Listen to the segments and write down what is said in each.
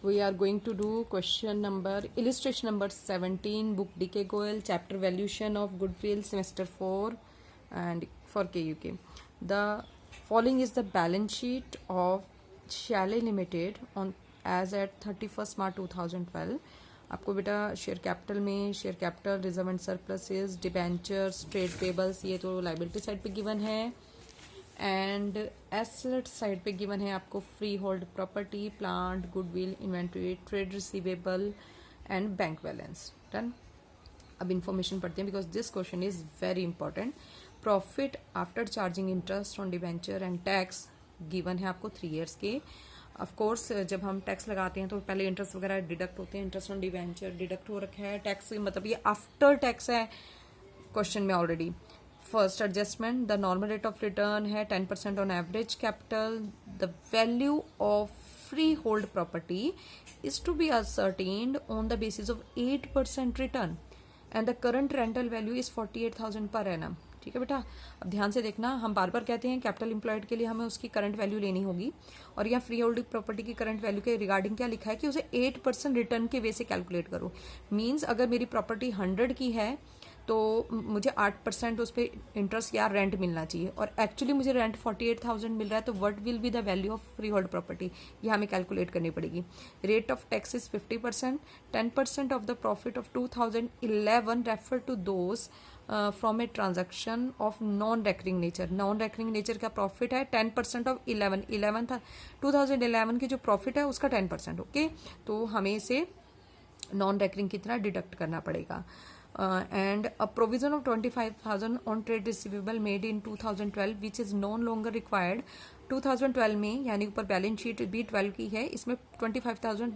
We are going to do illustration number 17, book DK Goel, chapter valuation of goodwill, semester 4, and for KUK. The following is the balance sheet of Chalet Limited on as at 31st March 2012. आपको बेटा share capital में share capital, reserve and surpluses, debentures, trade payables, ये तो liability side पे given है, and asset side पे given है आपको free hold property, plant, goodwill, inventory, trade receivable and bank balance. Done. अब इंफॉर्मेशन पढ़ते हैं because this question is very important. Profit after charging interest on debenture and tax given है आपको 3 years के। Of course जब हम tax लगाते हैं तो पहले इंटरेस्ट वगैरह डिडक्ट होते हैं, इंटरेस्ट ऑन डिबेंचर डिडक्ट हो रखा है, टैक्स मतलब ये आफ्टर टैक्स है क्वेश्चन में already. First adjustment, the normal rate of return है 10% on average capital. The value of freehold property is to be ascertained on the basis of 8% return and the current rental value is 48,000 per annum. ठीक है बेटा, अब ध्यान से देखना, हम बार बार कहते हैं कैपिटल एम्प्लॉयड के लिए हमें उसकी करंट वैल्यू लेनी होगी, और यहाँ फ्री होल्ड प्रॉपर्टी की करंट वैल्यू के रिगार्डिंग क्या लिखा है कि उसे 8% रिटर्न के वे से कैलकुलेट करो। मीन्स अगर मेरी प्रॉपर्टी 100 की है तो मुझे 8% उस पर इंटरेस्ट या रेंट मिलना चाहिए, और एक्चुअली मुझे रेंट 48,000 मिल रहा है, तो what will be the value of freehold property, ये हमें कैलकुलेट करनी पड़ेगी। Rate of tax is 50%, 10% of the profit of 2011 refer to those from a transaction of non recurring nature. Non recurring nature का profit है 10% of 11 था 2011 की जो profit है उसका 10%। ओके, तो हमें इसे नॉन रेकरिंग की तरह डिडक्ट करना पड़ेगा। And a provision of 25,000 on trade receivable made in 2012 which is no longer required 2012 में, यानी ऊपर बैलेंस शीट भी 12 की है, इसमें 25,000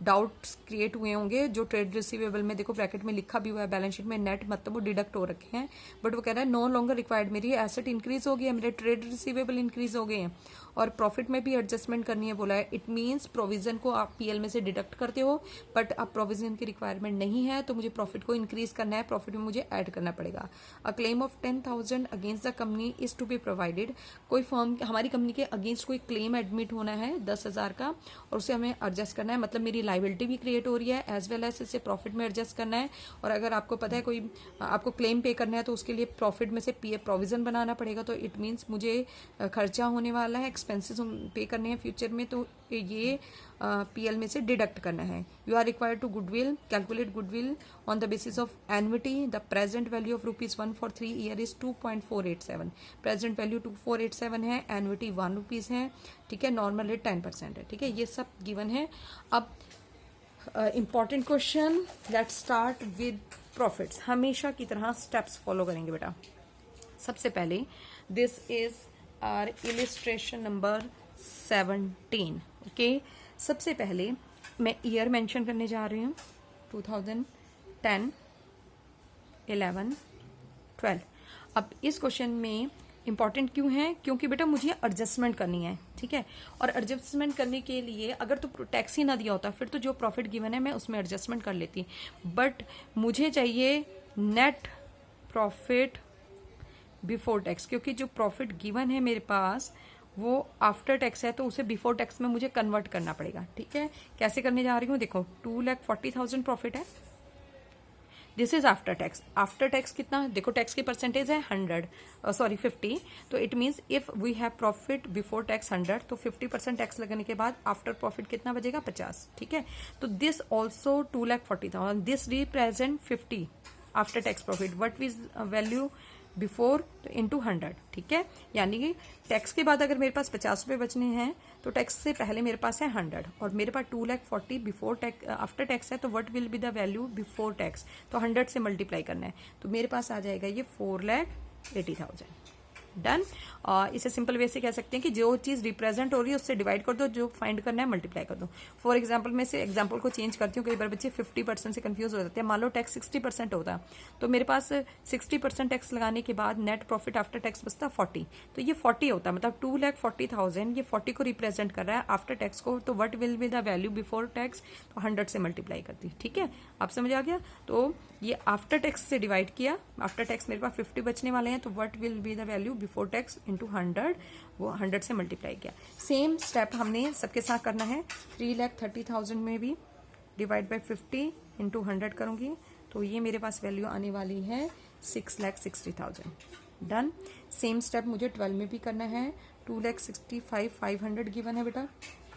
डाउट्स क्रिएट हुए होंगे जो ट्रेड रिसीवेबल में देखो ब्रैकेट में लिखा भी हुआ है, बैलेंस शीट में नेट मतलब वो डिडक्ट हो रखे हैं, बट वो कह रहा है नो लॉन्गर रिक्वायर्ड। मेरी एसेट इंक्रीज हो गई है, मेरे ट्रेड रिसीवेबल इंक्रीज हो गए हैं, और प्रॉफिट में भी एडजस्टमेंट करनी है बोला है। इट मीन्स प्रोविजन को आप पीएल में से डिडक्ट करते हो, बट अब प्रोविजन की रिक्वायरमेंट नहीं है, तो मुझे प्रॉफिट को इंक्रीज करना है, प्रॉफिट में मुझे ऐड करना पड़ेगा। A claim of 10,000 against the company is to be provided. कोई फर्म, हमारी कंपनी के अगेंस्ट कोई क्लेम एडमिट होना है 10,000 का, और उसे हमें एडजस्ट करना है, मतलब मेरी लाइबिलिटी भी क्रिएट हो रही है एज वेल एज इसे प्रॉफिट में एडजस्ट करना है। और अगर आपको पता है कोई आपको क्लेम पे करना है तो उसके लिए प्रॉफिट में से प्रोविजन बनाना पड़ेगा, तो इट मीन्स मुझे खर्चा होने वाला है, एक्सपेंसेस पे करने हैं फ्यूचर में, तो ये पीएल में से डिडक्ट करना है। You are required to goodwill, calculate goodwill on the basis of annuity. The present value of ₹1 for 3 year is 2.487। Present value 2.487 है, एन्युटी ₹1 है। ठीक है, नॉर्मल रेट 10% है। ठीक है, ये सब गिवन है। अब important question, let's start with profits. हमेशा की तरह स्टेप्स फॉलो करेंगे बेटा। सबसे पहले this is our illustration number 17। Okay, सबसे पहले मैं ईयर मेंशन करने जा रही हूँ 2010, 11, 12। अब इस क्वेश्चन में इंपॉर्टेंट क्यों है, क्योंकि बेटा मुझे एडजस्टमेंट करनी है। ठीक है, और एडजस्टमेंट करने के लिए अगर तो टैक्स ही ना दिया होता फिर तो जो प्रॉफिट गिवन है मैं उसमें एडजस्टमेंट कर लेती, बट मुझे चाहिए नेट प्रॉफिट बिफोर टैक्स, क्योंकि जो प्रॉफिट गिवन है मेरे पास वो आफ्टर टैक्स है, तो उसे बिफोर टैक्स में मुझे कन्वर्ट करना पड़ेगा। ठीक है, कैसे करने जा रही हूँ, देखो 2,40,000 प्रॉफिट है, this is after tax. After tax कितना, देखो टैक्स की परसेंटेज है 50, तो it means if we have profit before tax 100, तो 50% टैक्स लगने के बाद आफ्टर प्रॉफिट कितना बचेगा 50। ठीक है, तो this also 2,40,000, this represent 50 after tax profit, what is value before into 100। ठीक है, यानी कि टैक्स के बाद अगर मेरे पास 50 रुपये बचने हैं तो टैक्स से पहले मेरे पास है 100, और मेरे पास 2,40,000 बिफोर टैक्स आफ्टर टैक्स है, तो what will be the value before tax, तो 100 से मल्टीप्लाई करना है, तो मेरे पास आ जाएगा ये 4,80,000। डन। इसे सिंपल वे से कह सकते हैं कि जो चीज रिप्रेजेंट हो रही है उससे डिवाइड कर दो, जो फाइंड करना है मल्टीप्लाई कर दो। फॉर एग्जांपल मैं से एग्जांपल को चेंज करती हूँ, कई बार बच्चे 50% से कंफ्यूज हो जाते हैं। मान लो टैक्स 60% होता, तो मेरे पास 60% टैक्स लगाने के बाद नेट प्रॉफिट आफ्टर टैक्स बचता 40, तो ये 40 होता है, मतलब 2,40,000 ये 40 को रिप्रेजेंट कर रहा है आफ्टर टैक्स को, तो what will be the value before tax, तो 100 से मल्टीप्लाई करती। ठीक है, आप समझ आ गया। तो ये आफ्टर टैक्स से डिवाइड किया, आफ्टर टैक्स मेरे पास 50 बचने वाले हैं, तो what will be the value before tax into 100, वो 100 से मल्टीप्लाई किया। सेम स्टेप हमने सबके साथ करना है। 3,30,000 में भी डिवाइड बाई 50 इंटू 100 करूंगी, तो ये मेरे पास वैल्यू आने वाली है 6,60,000। डन। सेम स्टेप मुझे 12 में भी करना है। 2,65,500 गिवन है बेटा,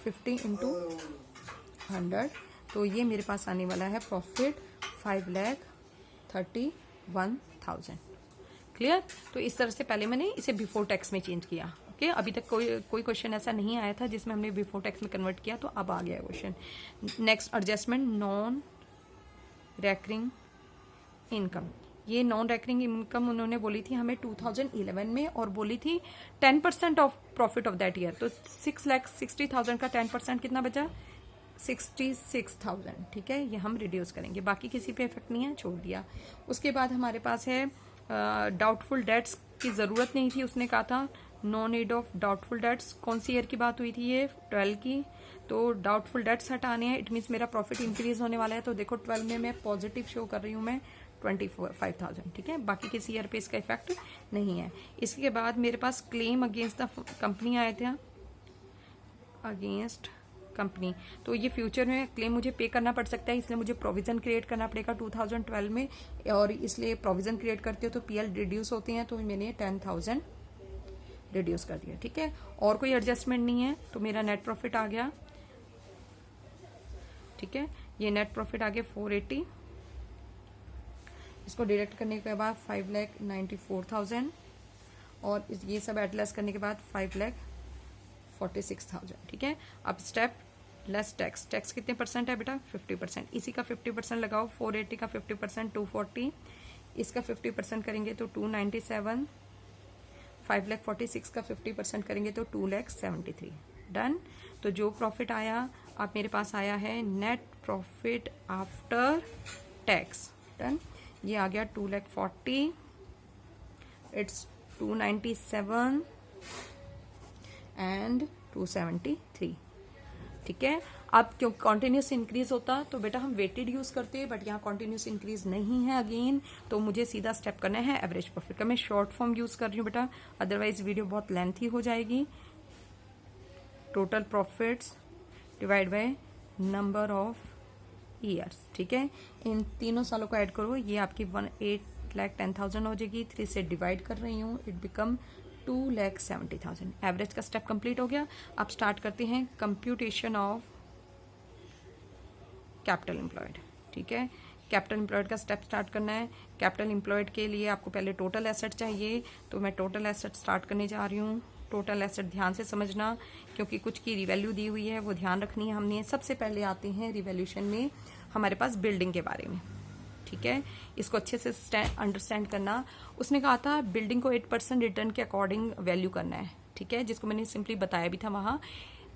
50 इंटू 100, तो ये मेरे पास आने वाला है प्रॉफिट 5,31,000। क्लियर। तो इस तरह से पहले मैंने इसे बिफोर टैक्स में चेंज किया। ओके, अभी तक कोई क्वेश्चन ऐसा नहीं आया था जिसमें हमने बिफोर टैक्स में कन्वर्ट किया, तो अब आ गया question. Next adjustment, non recurring income. ये नॉन रेकरिंग इनकम उन्होंने बोली थी हमें 2011 में, और बोली थी 10% of profit of that year. तो 6,60,000 का 10% कितना बचा, 66,000। ठीक है, ये हम रिड्यूस करेंगे, बाकी किसी पे इफेक्ट नहीं है, छोड़ दिया। उसके बाद हमारे पास है डाउटफुल डेट्स की जरूरत नहीं थी, उसने कहा था no need of doubtful debts. कौन सी ईयर की बात हुई थी, ये 12 की। तो डाउटफुल डेट्स हटाने हैं, इट मीन्स मेरा प्रॉफिट इंक्रीज होने वाला है। तो देखो 12 में मैं पॉजिटिव शो कर रही हूँ मैं 25,000। ठीक है, बाकी किसी ईयर पे इसका इफेक्ट नहीं है। इसके बाद मेरे पास क्लेम अगेंस्ट द कंपनी आए थे, अगेंस्ट कंपनी। तो ये फ्यूचर में क्लेम मुझे पे करना पड़ सकता है, इसलिए मुझे प्रोविजन क्रिएट करना पड़ेगा 2012 में, और इसलिए प्रोविजन क्रिएट करते हो तो पीएल रिड्यूस होते हैं, तो मैंने 10,000 रिड्यूस कर दिया। ठीक है, और कोई एडजस्टमेंट नहीं है, तो मेरा नेट प्रॉफिट आ गया। ठीक है, ये नेट प्रॉफिट आ गया 480। इसको डिडक्ट करने के बाद 5,94,000, और ये सब एडलेस करने के बाद 5,46,000। ठीक है, अब स्टेप लेस टैक्स। टैक्स कितने परसेंट है बेटा, 50%। इसी का 50% लगाओ, 480 का 50% 240, इसका 50% करेंगे तो 297, 5,46,000 का 50% करेंगे तो 2,73,000। डन। तो जो प्रॉफिट आया आप मेरे पास आया है net profit after tax. Done. ये आ गया 2,40,000, इट्स 297 एंड 273। ठीक है, अब क्यों कॉन्टिन्यूस इंक्रीज होता तो बेटा हम वेटेड यूज करते, बट यहाँ कॉन्टिन्यूस इंक्रीज नहीं है अगेन, तो मुझे सीधा स्टेप करना है एवरेज प्रॉफिट का। मैं शॉर्ट फॉर्म यूज कर रही हूँ बेटा, अदरवाइज वीडियो बहुत लेंथी हो जाएगी। Total profits divide by number of years. ठीक है, इन तीनों सालों को ऐड करो, ये आपकी 8,10,000 हो जाएगी। 3 से डिवाइड कर रही हूँ, इट बिकम 2,70,000। एवरेज का स्टेप कंप्लीट हो गया। अब स्टार्ट करते हैं कंप्यूटेशन ऑफ कैपिटल एम्प्लॉयड। ठीक है, कैपिटल एम्प्लॉयड का स्टेप स्टार्ट करना है। कैपिटल एम्प्लॉयड के लिए आपको पहले टोटल एसेट चाहिए, तो मैं टोटल एसेट स्टार्ट करने जा रही हूँ। टोटल एसेट ध्यान से समझना, क्योंकि कुछ की रिवैल्यू दी हुई है, वो ध्यान रखनी है हमने। सबसे पहले आते हैं रिवैल्यूशन में हमारे पास बिल्डिंग के बारे में। ठीक है, इसको अच्छे से अंडरस्टैंड करना। उसने कहा था बिल्डिंग को 8% रिटर्न के अकॉर्डिंग वैल्यू करना है। ठीक है, जिसको मैंने सिंपली बताया भी था वहां।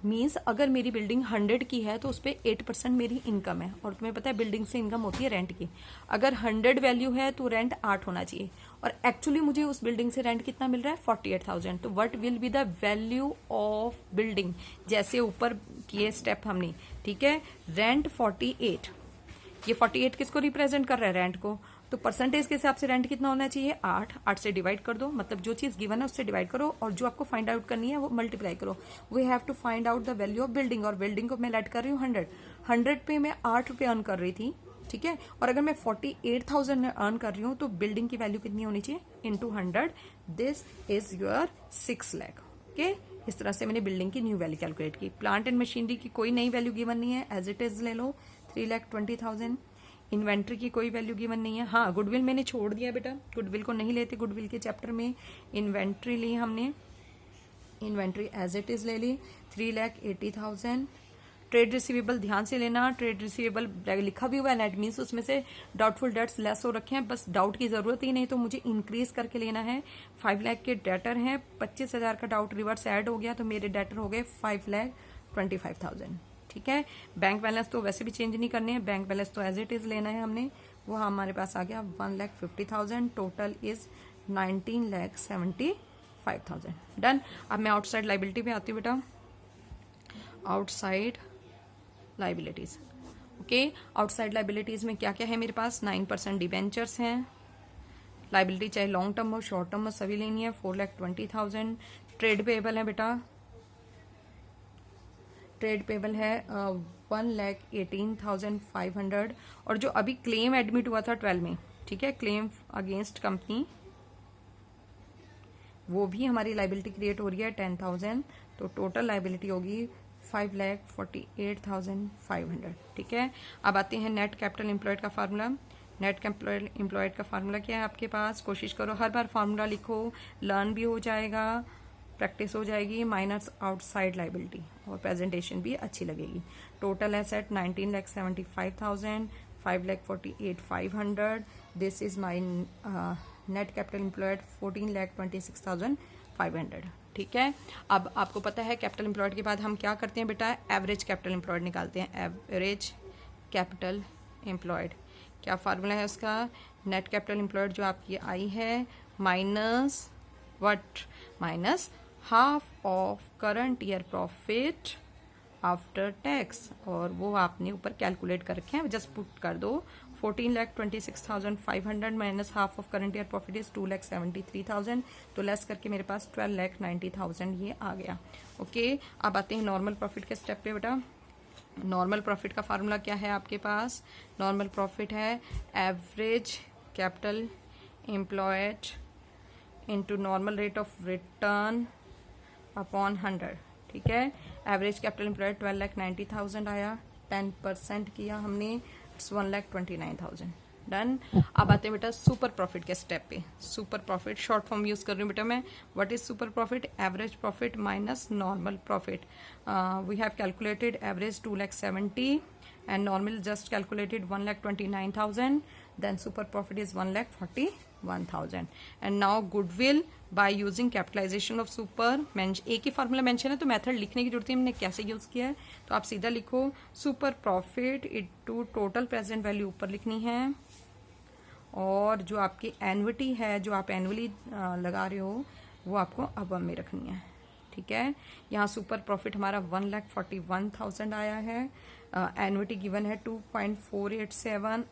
मीन्स अगर मेरी बिल्डिंग 100 की है तो उस पर 8% मेरी इनकम है, और तुम्हें पता है बिल्डिंग से इनकम होती है रेंट की। अगर 100 वैल्यू है तो रेंट 8 होना चाहिए, और एक्चुअली मुझे उस बिल्डिंग से रेंट कितना मिल रहा है, 48,000। तो what will be the value of building, जैसे ऊपर किए स्टेप हमने। ठीक है, रेंट 48, ये 48 किसको रिप्रेजेंट कर रहा है, रेंट को। तो परसेंटेज के हिसाब से रेंट कितना होना चाहिए, 8 से डिवाइड कर दो, मतलब जो चीज गिवन है उससे डिवाइड करो, और जो आपको फाइंड आउट करनी है वो मल्टीप्लाई करो। We have to find out the value of building, और बिल्डिंग को मैं लेट कर रही हूँ 100 पे मैं 8 रुपए अर्न कर रही थी। ठीक है, और अगर मैं 48,000 अर्न कर रही हूँ तो बिल्डिंग की वैल्यू कितनी होनी चाहिए, into 100, this is your 6 lakh. Okay, इस तरह से मैंने बिल्डिंग की न्यू वैल्यू कैलकुलेट की। प्लांट एंड मशीनरी की कोई नई वैल्यू गिवन नहीं है, एज इट इज ले लो, 3,20,000। इन्वेंट्री की कोई वैल्यू गिवन नहीं है। हाँ, गुडविल मैंने छोड़ दिया बेटा, गुडविल को नहीं लेते। गुडविल के चैप्टर में इन्वेंट्री ली हमने, इन्वेंट्री एज इट इज ले ली, 3,80,000। ट्रेड रिसीवेबल ध्यान से लेना, ट्रेड रिसीवेबल लिखा भी हुआ है नेट, मीन्स उसमें से डाउटफुल डेट्स लेस हो रखे हैं, बस डाउट की जरूरत ही नहीं, तो मुझे इंक्रीज करके लेना है। 5 लाख के डेटर हैं, 25,000 का डाउट रिवर्स ऐड हो गया, तो मेरे डेटर हो गए 5,25,000। ठीक है, बैंक बैलेंस तो वैसे भी चेंज नहीं करने हैं, बैंक बैलेंस तो एज इट इज लेना है हमने, वो हमारे पास आ गया 1,50,000। Total is 19,75,000। डन। अब मैं आउटसाइड लाइबिलिटी पे आती हूँ बेटा। Outside liabilities, okay, outside liabilities में क्या क्या है मेरे पास, 9% डिबेंचर्स हैं, लाइबिलिटी चाहे लॉन्ग टर्म हो शॉर्ट टर्म हो सभी लेनी है, 4,20,000। ट्रेड पेबल है बेटा, ट्रेड पेबल है 1,18,500। और जो अभी क्लेम एडमिट हुआ था 12 में, ठीक है, क्लेम अगेंस्ट कंपनी, वो भी हमारी लाइबिलिटी क्रिएट हो रही है 10,000, तो टोटल लाइबिलिटी होगी 5,48,500। ठीक है, अब आते हैं नेट कैपिटल एम्प्लॉयड का फार्मूला। नेट कैपिटल एम्प्लॉयड का फार्मूला क्या है आपके पास, कोशिश करो हर बार फार्मूला लिखो, लर्न भी हो जाएगा, प्रैक्टिस हो जाएगी, माइनस आउटसाइड लाइबिलिटी, और प्रेजेंटेशन भी अच्छी लगेगी। Total asset 19,75,000, 5,48,500। This is my net capital employed 14,26,500। ठीक है, अब आपको पता है कैपिटल एम्प्लॉयड के बाद हम क्या करते हैं बेटा, एवरेज कैपिटल एम्प्लॉयड निकालते हैं। एवरेज कैपिटल एम्प्लॉयड क्या फार्मूला है उसका, नेट कैपिटल एम्प्लॉयड जो आपकी आई है minus what, minus half of current year profit after tax, और वो आपने ऊपर कैलकुलेट कर रखे हैं, जस्ट पुट कर दो 14,26,500 minus half of current year profit is 2,73,000, तो लेस करके मेरे पास 12,90,000 ये आ गया। ओके, अब आते हैं नॉर्मल प्रॉफिट के स्टेप पे बेटा। नॉर्मल प्रॉफिट का फार्मूला क्या है आपके पास, नॉर्मल प्रॉफिट है average capital employed into normal rate of return upon 100। ठीक है, एवरेज कैपिटल एम्प्लॉयड 12,90,000 आया, 10% किया हमने, इट्स 1,29,000। डन। अब आते हैं बेटा सुपर प्रॉफिट के स्टेप पे। Super profit short form use कर रही हूँ बेटा मैं। What is super profit, average profit minus normal profit. We have calculated average 2,70,000 and normal just calculated 1,29,000, then super profit is 1,41,000। and now goodwill by using capitalization of super, एक ही formula mention है तो method लिखने की जरूरत है, हमने कैसे use किया है, तो आप सीधा लिखो super profit into total present value ऊपर लिखनी है, और जो आपकी एन्युटी है, जो आप एनुअली लगा रहे हो, वो आपको अबव में रखनी है। ठीक है, यहाँ सुपर प्रॉफिट हमारा 1,41,000 आया है, एन्युटी गिवन है 2.487,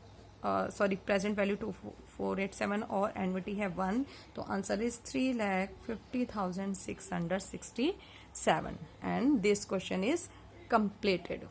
सॉरी प्रेजेंट वैल्यू 2,487 और एन्युटी है 1, तो answer is 3,50,667 and this question is completed.